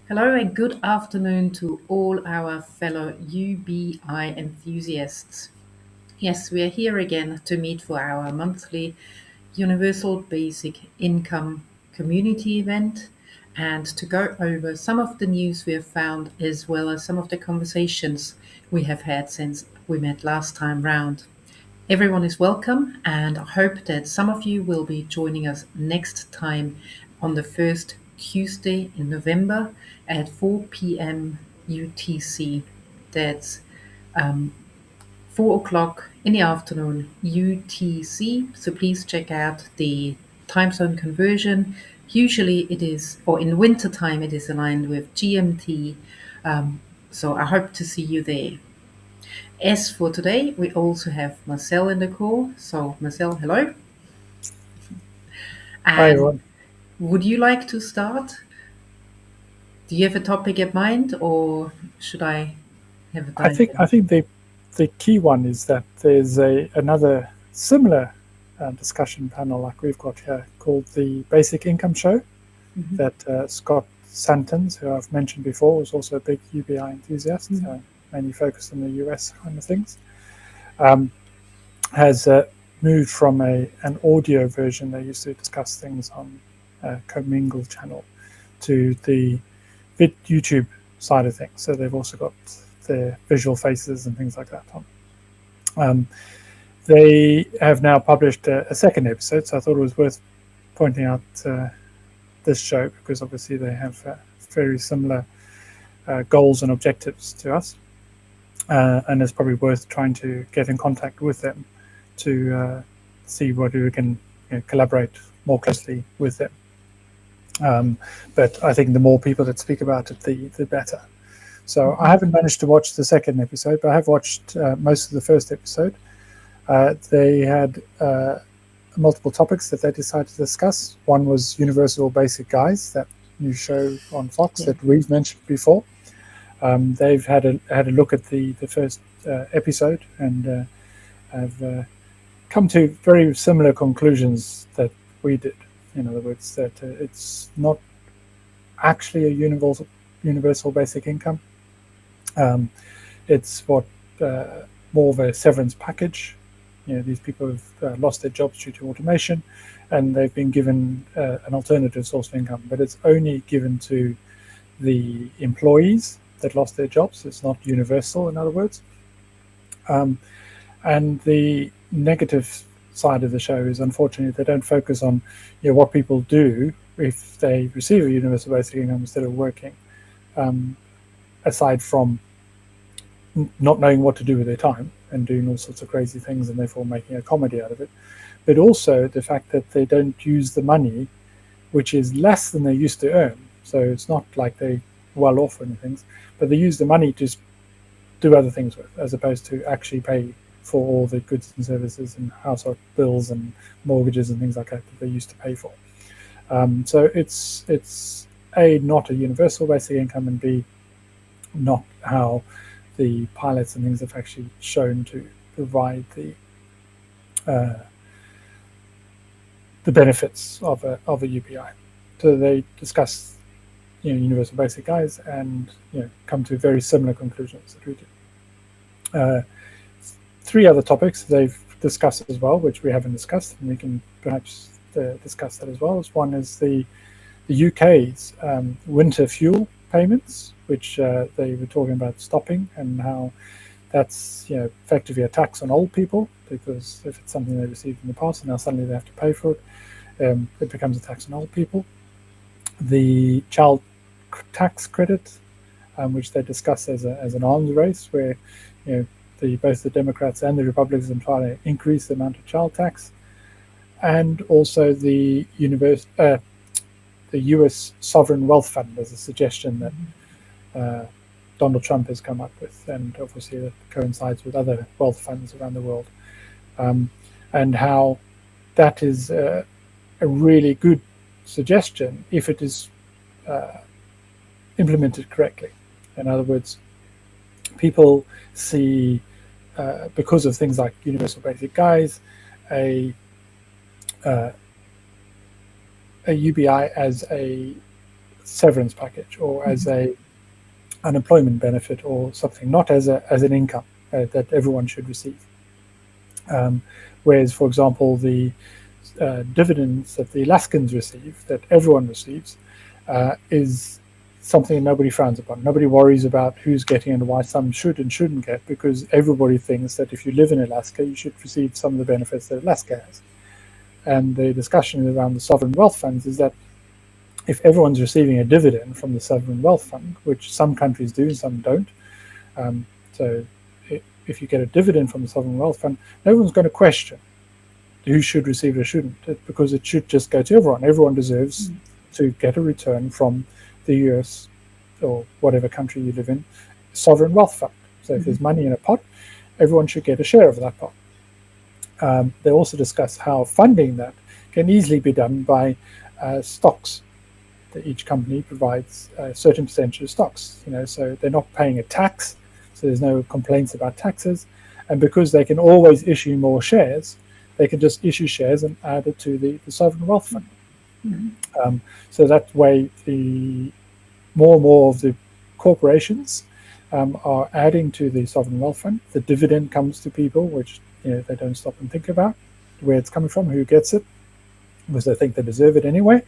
Hello and good afternoon to all our fellow UBI enthusiasts. Yes, we are here again to meet for our monthly Universal Basic Income community event and to go over some of the news we have found as well as some of the conversations we have had since we met last time round. Everyone is welcome, and I hope that some of you will be joining us next time on the first Tuesday in November at 4 p.m. UTC. That's 4 o'clock in the afternoon UTC. So please check out the time zone conversion. Usually it is, or in winter time, it is aligned with GMT. So I hope to see you there. As for today, we also have Marcel in the call. So, Marcel, hello. Hi, And everyone. would you like to start? Do you have a topic in mind, or should I have a I dive think in? I think the key one is that there's another similar discussion panel like we've got here called the Basic Income Show Mhm, that Scott Santons, who I've mentioned before, was also a big UBI enthusiast, mhm. mainly focused on the US kind of things, um, has moved from an audio version. They used to discuss things on Commingle channel to the YouTube side of things. So they've also got the visual faces and things like that on. Um, they have now published a second episode, so I thought it was worth pointing out this show because obviously they have very similar goals and objectives to us, and it's probably worth trying to get in contact with them to see whether we can collaborate more closely with them. Um, but I think the more people that speak about it, the better. So I haven't managed to watch the second episode, but I have watched most of the first episode. They had multiple topics that they decided to discuss. One was Universal Basic Guys, that new show on Fox Yeah. that we've mentioned before. They've had a look at the first episode and have come to very similar conclusions that we did. In other words, that it's not actually a universal basic income. Um, it's what more of a severance package. These people have lost their jobs due to automation, and they've been given an alternative source of income, but it's only given to the employees that lost their jobs. It's not universal, in other words. Um, and the negative side of the show is, unfortunately, they don't focus on what people do if they receive a universal basic income instead of working. Um, Aside from not knowing what to do with their time and doing all sorts of crazy things and therefore making a comedy out of it, but also the fact that they don't use the money, which is less than they used to earn. So it's not like they well off or anything, but they use the money to do other things with, as opposed to actually pay for all the goods and services and household bills and mortgages and things like that they used to pay for. So it's a not a universal basic income, and b not how the pilots and things have actually shown to provide uh, the benefits of a UBI. So they discuss universal basic guys and come to very similar conclusions that we do. Three other topics they've discussed as well, which we haven't discussed, and we can perhaps discuss that as well. One is the UK's winter fuel payments, which they were talking about stopping, and how that's effectively a tax on old people, because if it's something they received in the past and now suddenly they have to pay for it, it becomes a tax on old people. The child tax credit, which they discuss as an arms race, where both the Democrats and the Republicans are trying to increase the amount of child tax, and also the U.S. sovereign wealth fund as a suggestion that Donald Trump has come up with, and obviously that coincides with other wealth funds around the world, um, and how that is a really good suggestion if it is implemented correctly. In other words, people see, because of things like universal basic guys, a UBI as a severance package or as a unemployment benefit or something, not as an income that everyone should receive. Whereas, for example, the dividends that the Alaskans receive, that everyone receives, is something nobody frowns upon. Nobody worries about who's getting and why some should and shouldn't get, because everybody thinks that if you live in Alaska, you should receive some of the benefits that Alaska has. And the discussion around the sovereign wealth funds is that if everyone's receiving a dividend from the sovereign wealth fund, which some countries do and some don't, so if you get a dividend from the sovereign wealth fund, no one's going to question who should receive it or shouldn't, because it should just go to everyone. Everyone deserves to get a return from the US or whatever country you live in, sovereign wealth fund. So if there's money in a pot, everyone should get a share of that pot. They also discuss how funding that can easily be done by stocks. That each company provides a certain percentage of stocks, so they're not paying a tax, so there's no complaints about taxes. And because they can always issue more shares, they can just issue shares and add it to the sovereign wealth fund. So that way, the more and more of the corporations are adding to the sovereign wealth fund. The dividend comes to people, which they don't stop and think about where it's coming from, who gets it, because they think they deserve it anyway.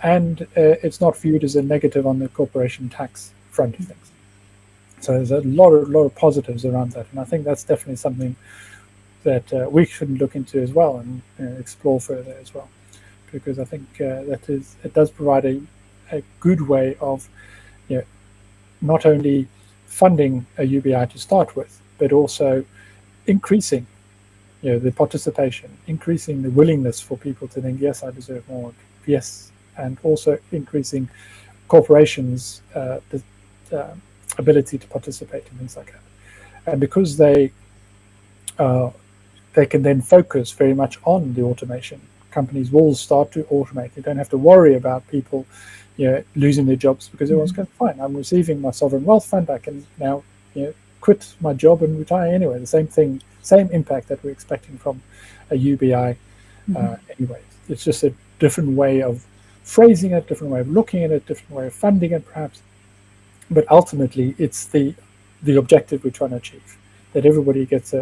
And it's not viewed as a negative on the corporation tax front of things. So there's a lot of positives around that, and I think that's definitely something that we should look into as well and explore further as well, because I think it does provide a good way of not only funding a UBI to start with, but also increasing the participation, increasing the willingness for people to think, yes, I deserve more, yes, and also increasing corporations' ability to participate in things like that. And because they can then focus very much on the automation, companies will start to automate. They don't have to worry about people losing their jobs, because everyone's going, fine, I'm receiving my sovereign wealth fund, I can now quit my job and retire anyway. The same thing, same impact that we're expecting from a UBI anyway. It's just a different way of phrasing it, different way of looking at it, different way of funding it perhaps. But ultimately, it's the objective we're trying to achieve, that everybody gets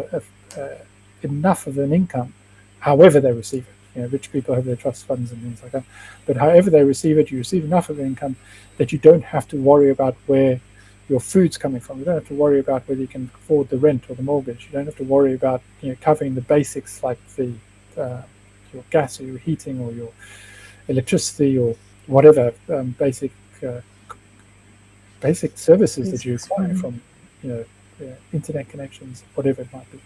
enough of an income, however they receive it. Rich people have their trust funds and things like that. But however they receive it, you receive enough of an income that you don't have to worry about where your food's coming from. You don't have to worry about whether you can afford the rent or the mortgage. You don't have to worry about covering the basics like your gas or your heating or your electricity or whatever basic services that you require from internet connections, whatever it might be.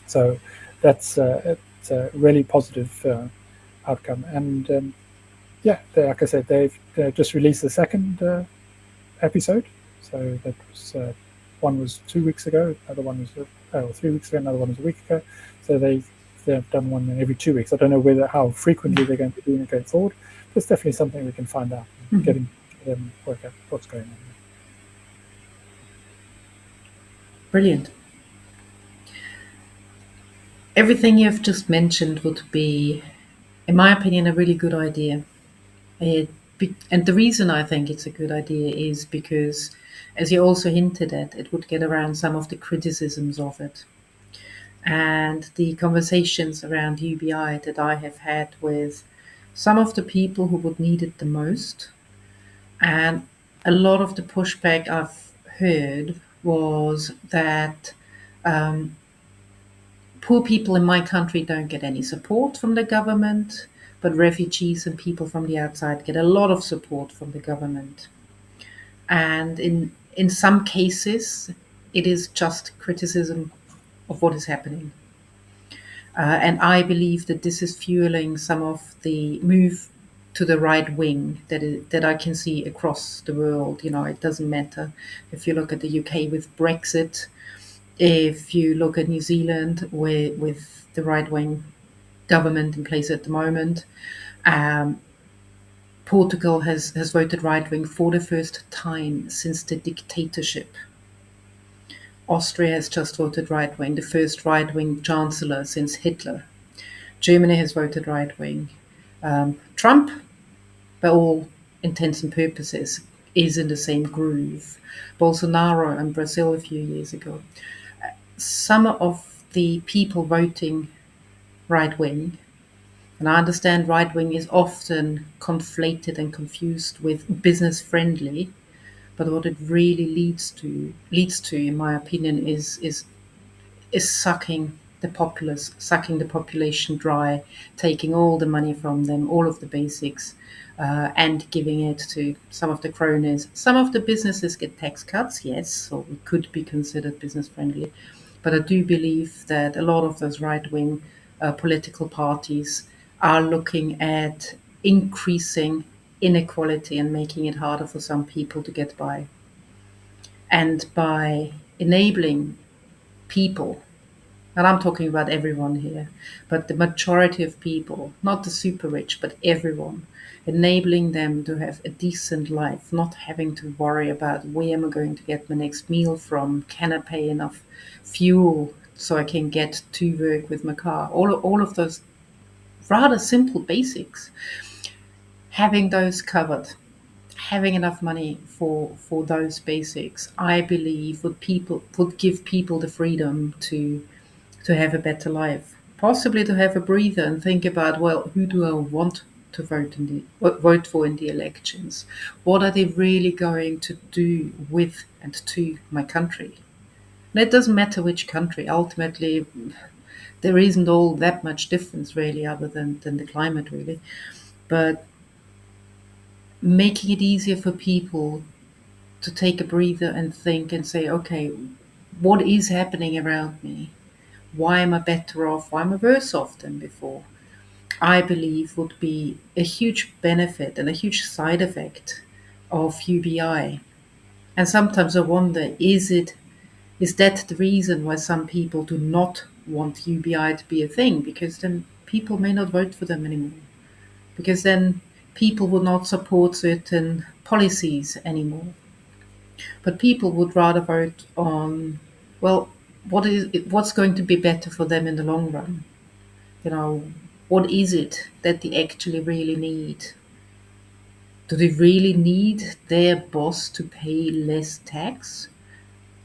So that's it's a really positive outcome. And like I said, they've just released the second episode. So that was one was 2 weeks ago, another one was 3 weeks ago, another one was a week ago. So they've done one every 2 weeks. I don't know how frequently they're going to be doing it going forward. But it's definitely something we can find out, getting them work out what's going on. Brilliant. Everything you've just mentioned would be, in my opinion, a really good idea. And the reason I think it's a good idea is because, as you also hinted at, it would get around some of the criticisms of it. And the conversations around UBI that I have had with some of the people who would need it the most, and a lot of the pushback I've heard was that poor people in my country don't get any support from the government, but refugees and people from the outside get a lot of support from the government. And in some cases, it is just criticism of what is happening. And I believe that this is fueling some of the move to the right wing that I can see across the world. It doesn't matter if you look at the UK with Brexit, if you look at New Zealand with the right wing government in place at the moment. Portugal has voted right wing for the first time since the dictatorship. Austria has just voted right wing, the first right wing chancellor since Hitler. Germany has voted right wing. Trump, by all intents and purposes, is in the same groove. Bolsonaro in Brazil a few years ago. Some of the people voting right wing, and I understand right wing is often conflated and confused with business friendly, but what it really leads to, in my opinion, is sucking the population dry, taking all the money from them, all of the basics, and giving it to some of the cronies. Some of the businesses get tax cuts, yes, so it could be considered business friendly. But I do believe that a lot of those right wing political parties are looking at increasing inequality and making it harder for some people to get by. And by enabling people, and I'm talking about everyone here, but the majority of people, not the super rich, but everyone, enabling them to have a decent life, not having to worry about where am I going to get my next meal from, can I pay enough fuel so I can get to work with my car, all of those rather simple basics, having those covered, having enough money for those basics, I believe would give people the freedom to have a better life, possibly to have a breather and think about, well, who do I want to vote for in the elections? What are they really going to do with and to my country? And it doesn't matter which country. Ultimately, there isn't all that much difference really, other than the climate really. But making it easier for people to take a breather and think and say, okay, what is happening around me? Why am I better off? Why am I worse off than before? I believe would be a huge benefit and a huge side effect of UBI. And sometimes I wonder, is that the reason why some people do not want UBI to be a thing? Because then people may not vote for them anymore. Because then people would not support certain policies anymore. But people would rather vote on, well, what's going to be better for them in the long run? You know, what is it that they actually really need? Do they really need their boss to pay less tax?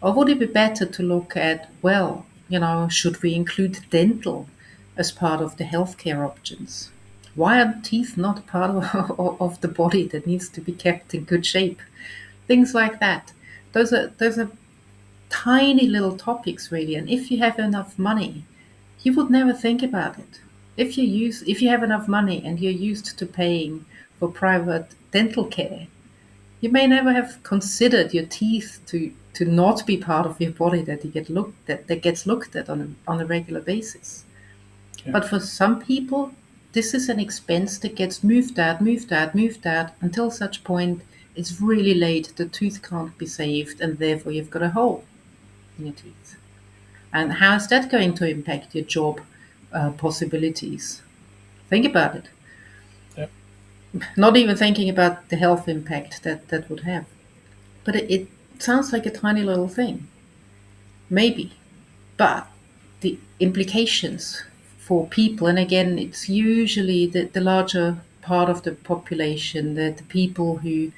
Or would it be better to look at, well, should we include dental as part of the healthcare options? Why are teeth not part of the body that needs to be kept in good shape? Things like that. Those are tiny little topics really, and if you have enough money, you would never think about it. If you have enough money and you're used to paying for private dental care, you may never have considered your teeth to not be part of your body that gets looked at on a regular basis. Yeah. But for some people, this is an expense that gets moved out, moved out, moved out until such point it's really late, the tooth can't be saved, and therefore you've got a hole in your teeth. And how is that going to impact your job possibilities? Think about it. Yeah. Not even thinking about the health impact that would have. But it sounds like a tiny little thing, maybe. But the implications for people, and again, it's usually the larger part of the population, the people who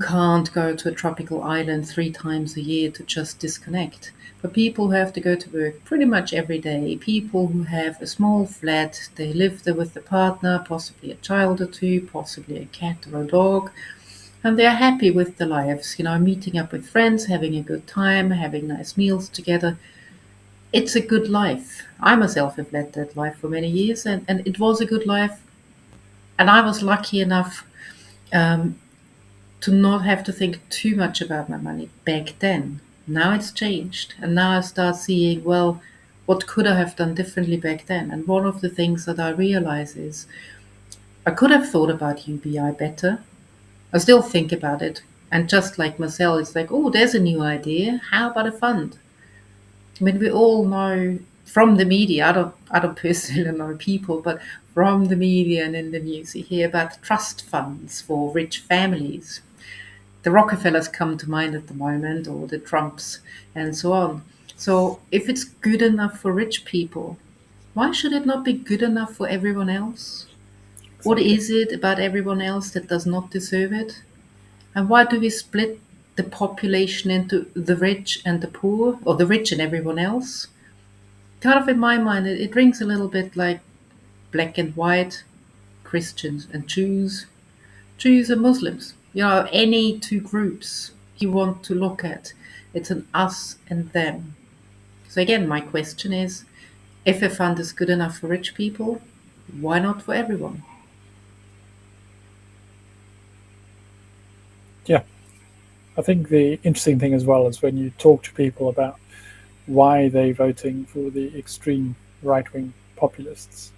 can't go to a tropical island 3 times a year to just disconnect. For people who have to go to work pretty much every day, people who have a small flat, they live there with the partner, possibly a child or two, possibly a cat or a dog, and they're happy with their lives, meeting up with friends, having a good time, having nice meals together. It's a good life. I myself have led that life for many years, and it was a good life. And I was lucky enough um, to not have to think too much about my money back then. Now it's changed. And now I start seeing, well, what could I have done differently back then? And one of the things that I realize is I could have thought about UBI better. I still think about it. And just like Marcel, it's like, oh, there's a new idea. How about a fund? I mean, we all know from the media, I don't personally know people, but from the media and in the news, you hear about trust funds for rich families. The Rockefellers come to mind at the moment, or the Trumps, and so on. So, if it's good enough for rich people, why should it not be good enough for everyone else? What exactly. is it about everyone else that does not deserve it? And why do we split the population into the rich and the poor, or the rich and everyone else? Kind of in my mind, it rings a little bit like black and white, Christians and Jews, Jews and Muslims. You know, any two groups you want to look at, it's an us and them. So again, my question is, if a fund is good enough for rich people, why not for everyone? Yeah, I think the interesting thing as well is when you talk to people about why they're voting for the extreme right wing populists,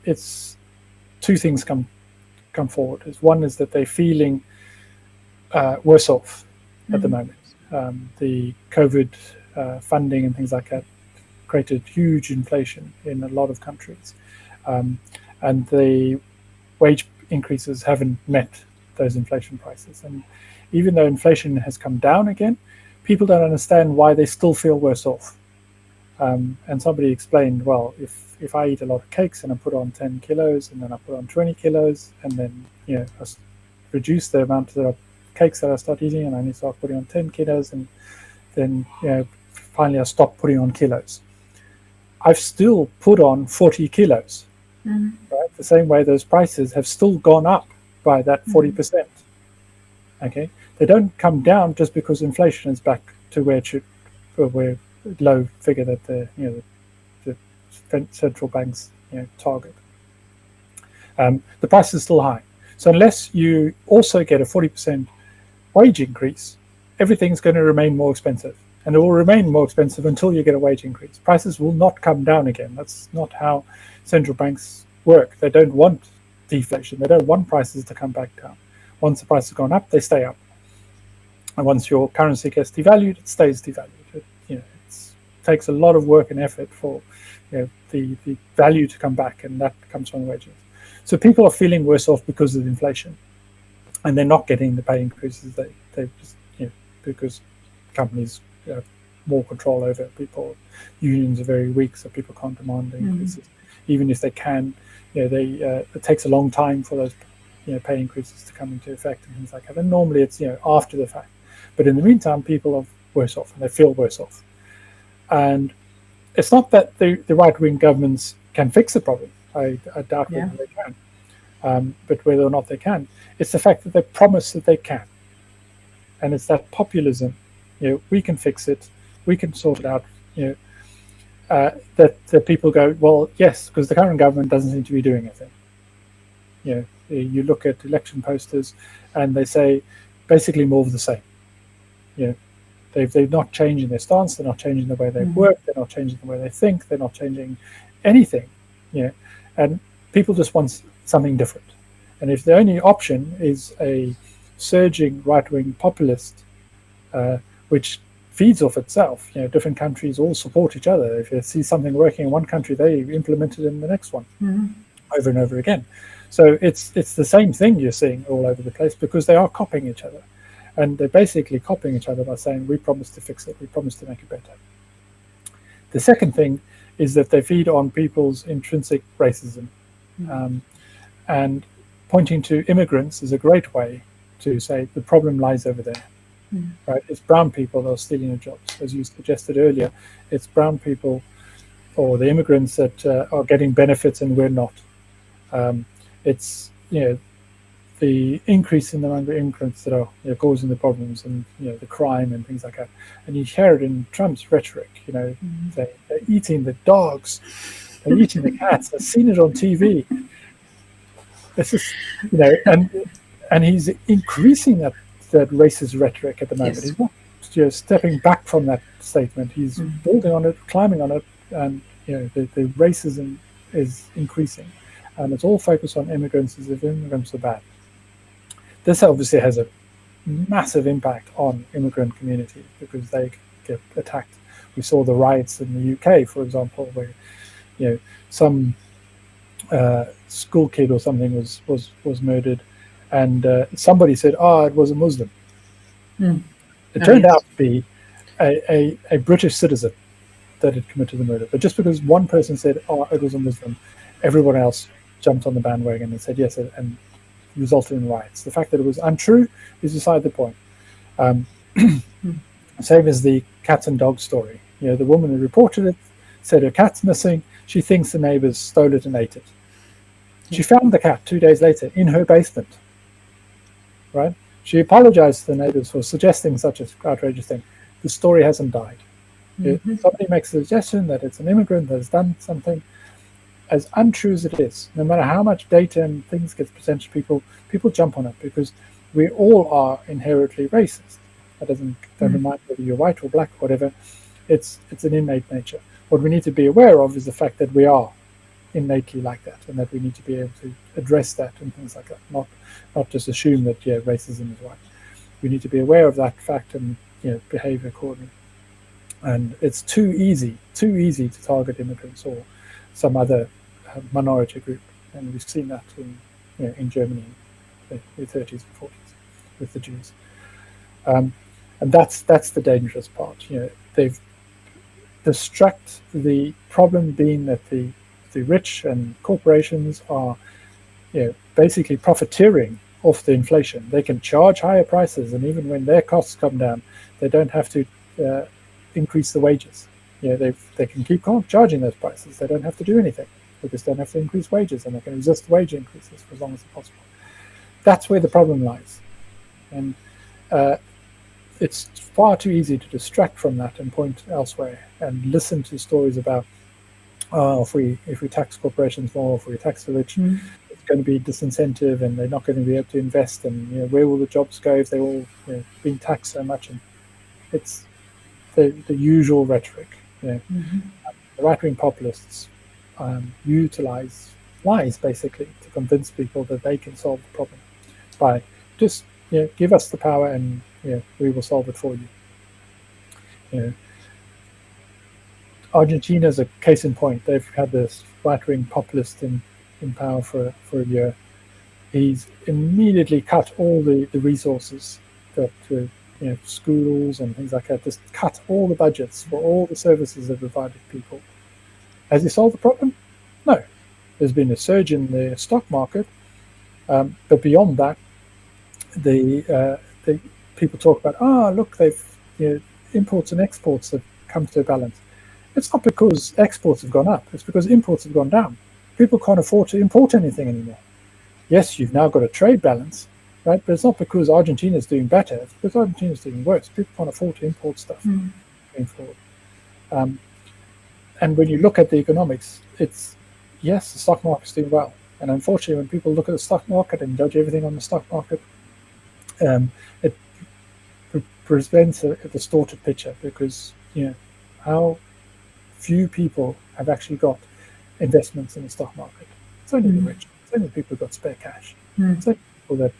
it's two things come forward. One is that they're feeling worse off at the Mm-hmm. moment. The COVID funding and things like that created huge inflation in a lot of countries, um, and the wage increases haven't met those inflation prices. And even though inflation has come down again, people don't understand why they still feel worse off. And somebody explained, well, if I eat a lot of cakes and I put on 10 kilos and then I put on 20 kilos and then I reduce the amount of cakes that I start eating and I need to start putting on 10 kilos and then finally I stop putting on kilos. I've still put on 40 kilos, Mm-hmm. right? The same way those prices have still gone up by that Mm-hmm. 40%. Okay, they don't come down just because inflation is back to where it should, where low figure that the central banks target. The price is still high. So unless you also get a 40% wage increase, everything's going to remain more expensive. And it will remain more expensive until you get a wage increase. Prices will not come down again. That's not how central banks work. They don't want deflation. They don't want prices to come back down. Once the price has gone up, they stay up. And once your currency gets devalued, it stays devalued. It takes a lot of work and effort for the value to come back, and that comes from the wages. So people are feeling worse off because of inflation, and they're not getting the pay increases they just because companies have more control over people. Unions are very weak, so people can't demand the increases. Even if they can, it takes a long time for those pay increases to come into effect and things like that. And normally it's after the fact, but in the meantime, people are worse off and they feel worse off. And it's not that the right wing governments can fix the problem. I doubt Yeah. whether they can. But whether or not they can, it's the fact that they promise that they can. And it's that populism, we can fix it, we can sort it out, that people go, well, yes, because the current government doesn't seem to be doing anything. You look at election posters and they say basically more of the same. They're not changing their stance, they're not changing the way they work, they're not changing the way they think, they're not changing anything. And people just want something different. And if the only option is a surging right-wing populist, which feeds off itself, different countries all support each other. If you see something working in one country, they implement it in the next one over and over again. So it's the same thing you're seeing all over the place because they are copying each other. And they're basically copying each other by saying, we promise to fix it, we promise to make it better. The second thing is that they feed on people's intrinsic racism. And pointing to immigrants is a great way to say the problem lies over there. Right? It's brown people that are stealing your jobs. As you suggested earlier, it's brown people or the immigrants that are getting benefits and we're not. It's the increase in the number of immigrants that are causing the problems and the crime and things like that. And you hear it in Trump's rhetoric. They're eating the dogs, they're eating the cats. I've seen it on TV. It's just and he's increasing that racist rhetoric at the moment. Yes. He's not just stepping back from that statement. He's building on it, climbing on it, and the racism is increasing. And it's all focused on immigrants as if immigrants are bad. This obviously has a massive impact on immigrant communities because they get attacked. We saw the riots in the UK, for example, where some school kid or something was murdered, and somebody said, "Oh, it was a Muslim." It turned out to be a British citizen that had committed the murder. But just because one person said, "Oh, it was a Muslim," everyone else jumped on the bandwagon and said yes, and resulted in riots. The fact that it was untrue is beside the point. Um, Same as the cat and dog story. The woman who reported it said her cat's missing. She thinks the neighbors stole it and ate it. She found the cat 2 days later in her basement. Right? She apologized to the neighbors for suggesting such an outrageous thing. The story hasn't died. If somebody makes a suggestion that it's an immigrant that has done something, as untrue as it is, no matter how much data and things gets presented to people, people jump on it because we all are inherently racist. That doesn't mind whether you're white or black or whatever. It's an innate nature. What we need to be aware of is the fact that we are innately like that, and that we need to be able to address that and things like that. Not just assume that racism is right. We need to be aware of that fact and behave accordingly. And it's too easy to target immigrants or some other minority group, and we've seen that in Germany in the 30s and 40s with the Jews. And that's the dangerous part. They've distract the problem being that the rich and corporations are basically profiteering off the inflation. They can charge higher prices, and even when their costs come down, they don't have to increase the wages. They can keep charging those prices. They don't have to do anything because they don't have to increase wages, and they can resist wage increases for as long as possible. That's where the problem lies, and it's far too easy to distract from that and point elsewhere and listen to stories about if we tax corporations more, if we tax the rich, it's going to be disincentive, and they're not going to be able to invest, and where will the jobs go if they're all being taxed so much? And it's the usual rhetoric. The right-wing populists utilize lies basically to convince people that they can solve the problem by just give us the power and we will solve it for you. Argentina is a case in point. They've had this right-wing populist in power for a year. He's immediately cut all the resources that schools and things like that, just cut all the budgets for all the services they provided people. Has he solved the problem? No. There's been a surge in the stock market, but beyond that, the people talk about, look, they've imports and exports have come to a balance. It's not because exports have gone up, it's because imports have gone down. People can't afford to import anything anymore. Yes, you've now got a trade balance, right? But it's not because Argentina is doing better, it's because Argentina is doing worse. People can't afford to import stuff going forward. And when you look at the economics, it's, yes, the stock market's doing well. And unfortunately, when people look at the stock market and judge everything on the stock market, it presents a distorted picture because, how few people have actually got investments in the stock market. It's only the rich. It's only people who've got spare cash. It's only people that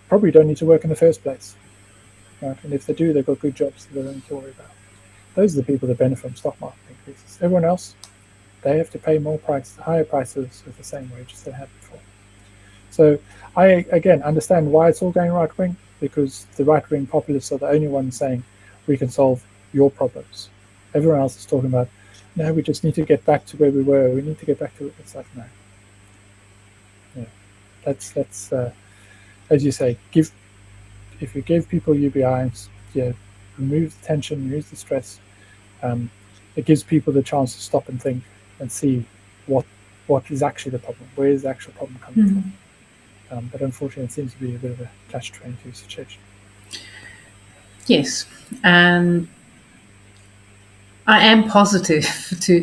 probably don't need to work in the first place. Right? And if they do, they've got good jobs that they don't need to worry about. Those are the people that benefit from stock market increases. Everyone else, they have to pay higher prices with the same wages they had before. So I, again, understand why it's all going right-wing, because the right-wing populists are the only ones saying we can solve your problems. Everyone else is talking about, no, we just need to get back to where we were. We need to get back to it. It's like, no. Let's as you say, if you give people UBIs, remove the tension, remove the stress, it gives people the chance to stop and think and see what is actually the problem. Where is the actual problem coming from? But unfortunately, it seems to be a bit of a catch-22 situation. Yes, and I am positive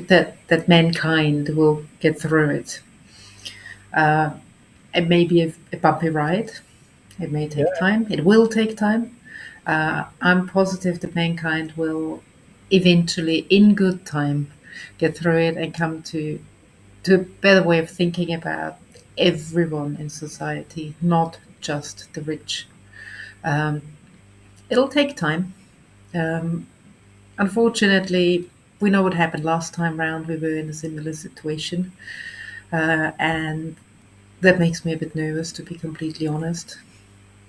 that mankind will get through it. It may be a bumpy ride. It may take time. It will take time. I'm positive that mankind will eventually, in good time, get through it and come to a better way of thinking about everyone in society, not just the rich. It'll take time. Unfortunately, we know what happened last time round. We were in a similar situation. And that makes me a bit nervous, to be completely honest.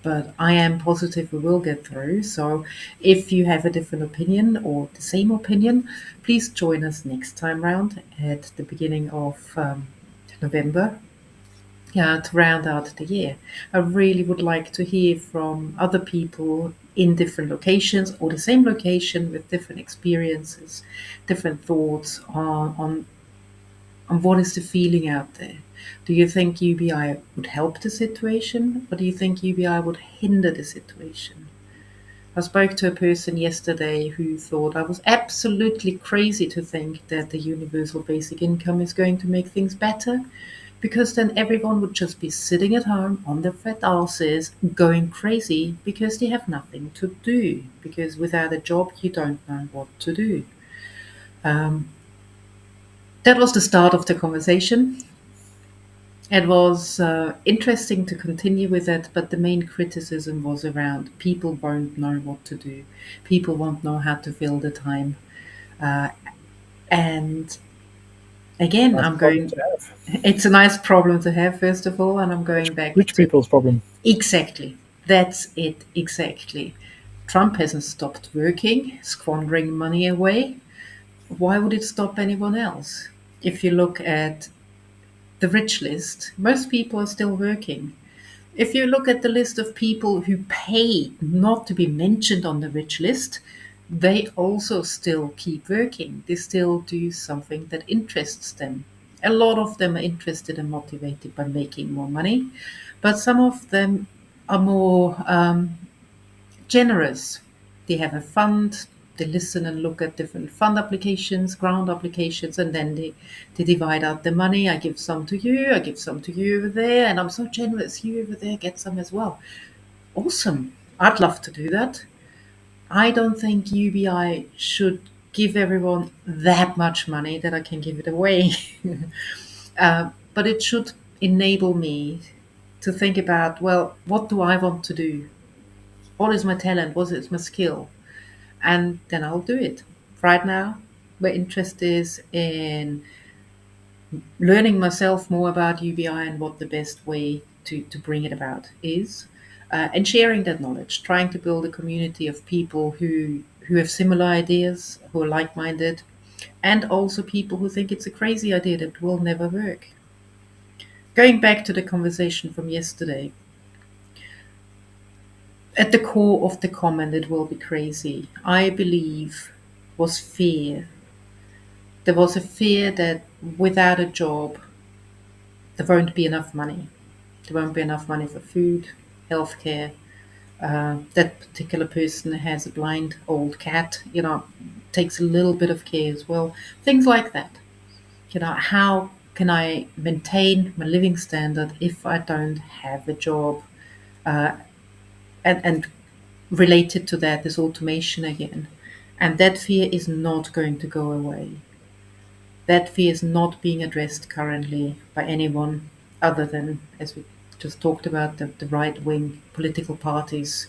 But I am positive we will get through. So if you have a different opinion or the same opinion, please join us next time round at the beginning of November. yeah, to round out the year. I really would like to hear from other people in different locations or the same location with different experiences, different thoughts on what is the feeling out there. Do you think UBI would help the situation, or do you think UBI would hinder the situation? I spoke to a person yesterday who thought I was absolutely crazy to think that the universal basic income is going to make things better, because then everyone would just be sitting at home on their fat asses going crazy because they have nothing to do. Because without a job, you don't know what to do. Um, that was the start of the conversation. It was interesting to continue with it, but the main criticism was around people won't know what to do. People won't know how to fill the time. Uh, and again, Nice I'm problem to going, have. it's a nice problem to have, first of all, and I'm going back Rich to people's problem. exactly. That's it, exactly. Trump hasn't stopped working, squandering money away. Why would it stop anyone else? If you look at the rich list, most people are still working. If you look at the list of people who pay not to be mentioned on the rich list, they also still keep working. They still do something that interests them. A lot of them are interested and motivated by making more money, but some of them are more generous. They have a fund, they listen and look at different fund applications, grant applications, and then they divide out the money. I give some to you, I give some to you over there, and I'm so generous. You over there get some as well. Awesome. I'd love to do that. I don't think UBI should give everyone that much money that I can give it away. But it should enable me to think about, well, what do I want to do? What is my talent? What is my skill? And then I'll do it. Right now, my interest is in learning myself more about UBI and what the best way to bring it about is, and sharing that knowledge, trying to build a community of people who have similar ideas, who are like minded, and also people who think it's a crazy idea that will never work. Going back to the conversation from yesterday, at the core of the comment, it will be crazy, I believe, was fear. There was a fear that without a job, there won't be enough money. There won't be enough money for food, healthcare. That particular person has a blind old cat, takes a little bit of care as well. Things like that. How can I maintain my living standard if I don't have a job? Uh, and related to that is automation again. And that fear is not going to go away. That fear is not being addressed currently by anyone other than, as we just talked about, the right wing political parties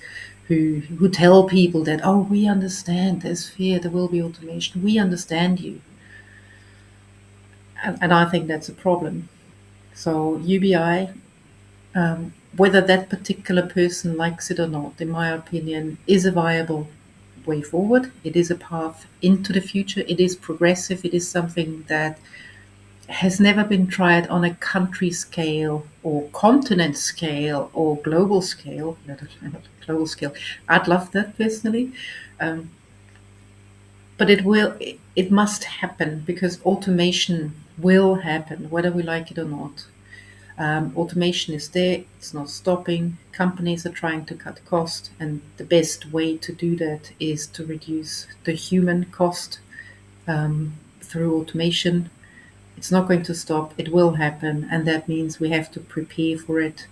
who tell people that, oh, we understand there's fear, there will be automation, we understand you. And I think that's a problem. So, UBI, whether that particular person likes it or not, in my opinion, is a viable way forward. It is a path into the future. It is progressive. It is something that has never been tried on a country scale or continent scale or global scale. Not global scale. I'd love that personally, um, but it must happen because automation will happen whether we like it or not. Automation is there; it's not stopping. Companies are trying to cut cost, and the best way to do that is to reduce the human cost through automation. It's not going to stop. It will happen, and that means we have to prepare for it,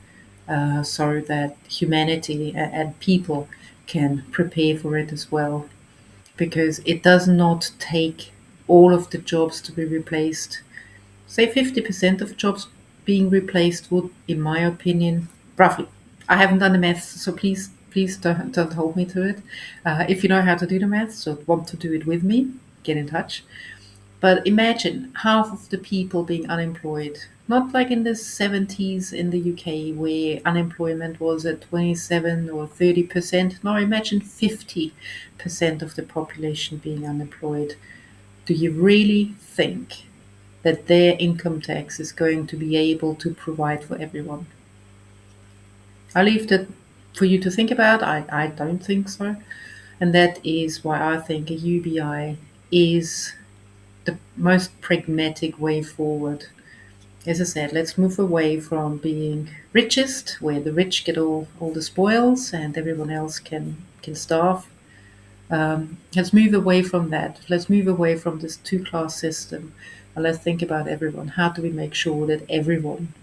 so that humanity and people can prepare for it as well. Because it does not take all of the jobs to be replaced. Say 50% of jobs being replaced would, in my opinion, roughly. I haven't done the maths, so please don't hold me to it. If you know how to do the maths or want to do it with me, get in touch. But imagine half of the people being unemployed, not like in the 70s in the UK where unemployment was at 27 or 30%. No, imagine 50% of the population being unemployed. Do you really think that their income tax is going to be able to provide for everyone. I leave that for you to think about. I don't think so. And that is why I think a UBI is the most pragmatic way forward. As I said, let's move away from being richest, where the rich get all the spoils and everyone else can starve. Let's move away from that. Let's move away from this two-class system, and let's think about everyone. How do we make sure that everyone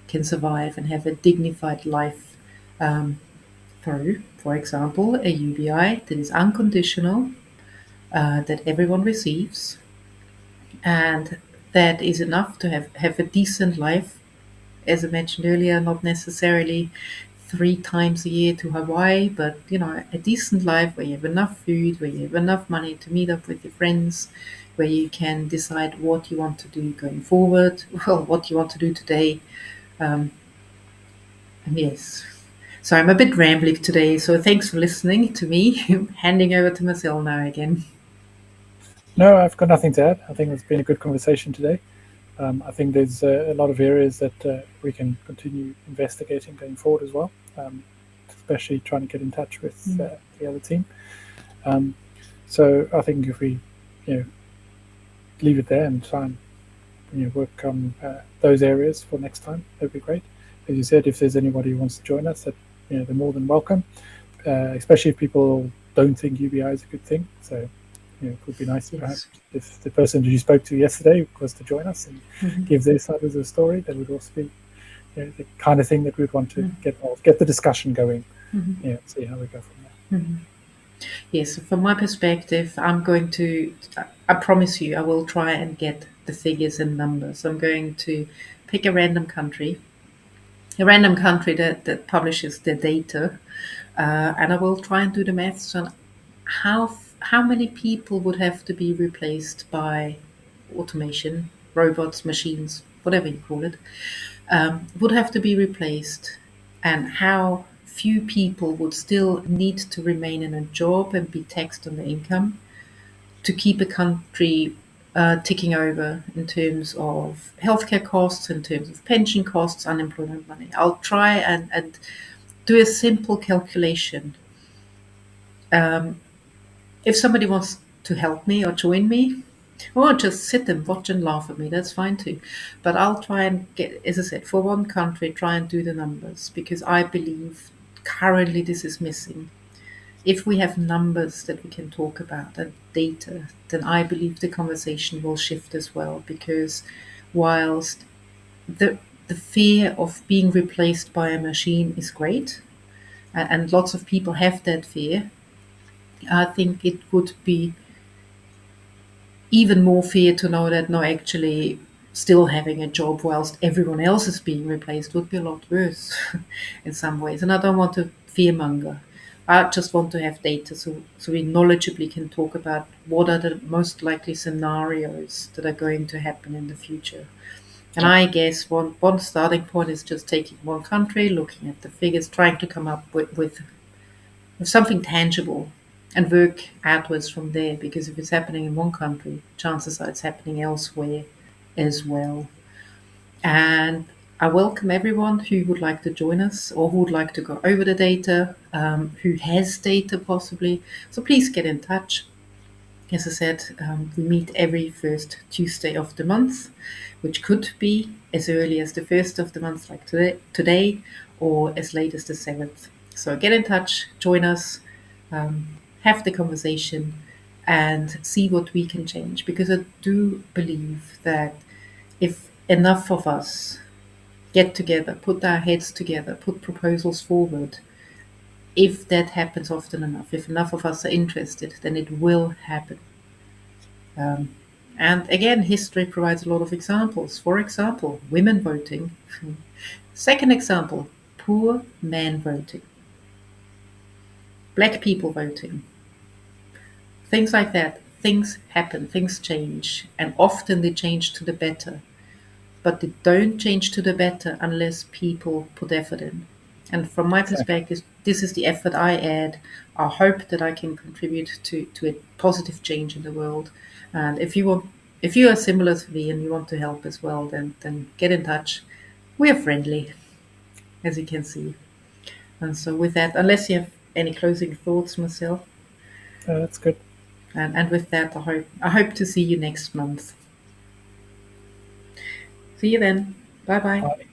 can survive and have a dignified life um, through, for example, a UBI that is unconditional, that everyone receives, and that is enough to have a decent life. As I mentioned earlier, not necessarily 3 times a year to Hawaii, but a decent life where you have enough food, where you have enough money to meet up with your friends, where you can decide what you want to do going forward, well, what you want to do today. Um, and yes. So I'm a bit rambling today, so thanks for listening to me. Handing over to Marcel now again. No, I've got nothing to add. I think it's been a good conversation today. I think there's a lot of areas that we can continue investigating going forward as well, especially trying to get in touch with the other team. Um, so I think if we, you know, leave it there and try and work on those areas for next time, that'd be great. As you said, if there's anybody who wants to join us, that they're more than welcome. Especially if people don't think UBI is a good thing. So it would be nice perhaps Yes. if the person that you spoke to yesterday was to join us and Mhm. give their side of the story. That would also be the kind of thing that we'd want to get the discussion going. Mhm. See how we go from there. Mhm. Yes, from my perspective, I'm going to, I promise you, I will try and get the figures and numbers. I'm going to pick a random country that publishes the data, and I will try and do the maths on how many people would have to be replaced by automation, robots, machines, whatever you call it, would have to be replaced, and how few people would still need to remain in a job and be taxed on their income to keep a country ticking over in terms of healthcare costs, in terms of pension costs, unemployment money. I'll try and do a simple calculation. Um, if somebody wants to help me or join me, or just sit and watch and laugh at me, that's fine too. But I'll try and get, as I said, for one country, try and do the numbers because I believe currently this is missing. If we have numbers that we can talk about and data, then I believe the conversation will shift as well. Because whilst the the fear of being replaced by a machine is great, and lots of people have that fear, I think it would be even more fear to know that no, actually, still having a job whilst everyone else is being replaced would be a lot worse in some ways. And I don't want to fearmonger. I just want to have data so we knowledgeably can talk about what are the most likely scenarios that are going to happen in the future. And Yeah. I guess one starting point is just taking one country, looking at the figures, trying to come up with something tangible and work outwards from there. Because if it's happening in one country, chances are it's happening elsewhere as well. And I welcome everyone who would like to join us or who would like to go over the data, who has data possibly. So please get in touch. As I said, we meet every first Tuesday of the month, which could be as early as the first of the month, like today, or as late as the 7th. So get in touch, join us, have the conversation, and see what we can change. Because I do believe that if enough of us get together, put our heads together, put proposals forward, if that happens often enough, if enough of us are interested, then it will happen. Um, and again, history provides a lot of examples. For example, women voting. Second example, poor men voting. Black people voting. Things like that. Things happen, things change, and often they change to the better. But they don't change to the better unless people put effort in. And from my Exactly. perspective, this is the effort I add. I hope that I can contribute to a positive change in the world. And if you want, if you are similar to me and you want to help as well, then get in touch. We are friendly, as you can see. And so with that, unless you have any closing thoughts, Marcel, That's good. and with that, I hope to see you next month. See you then. Bye bye. Bye.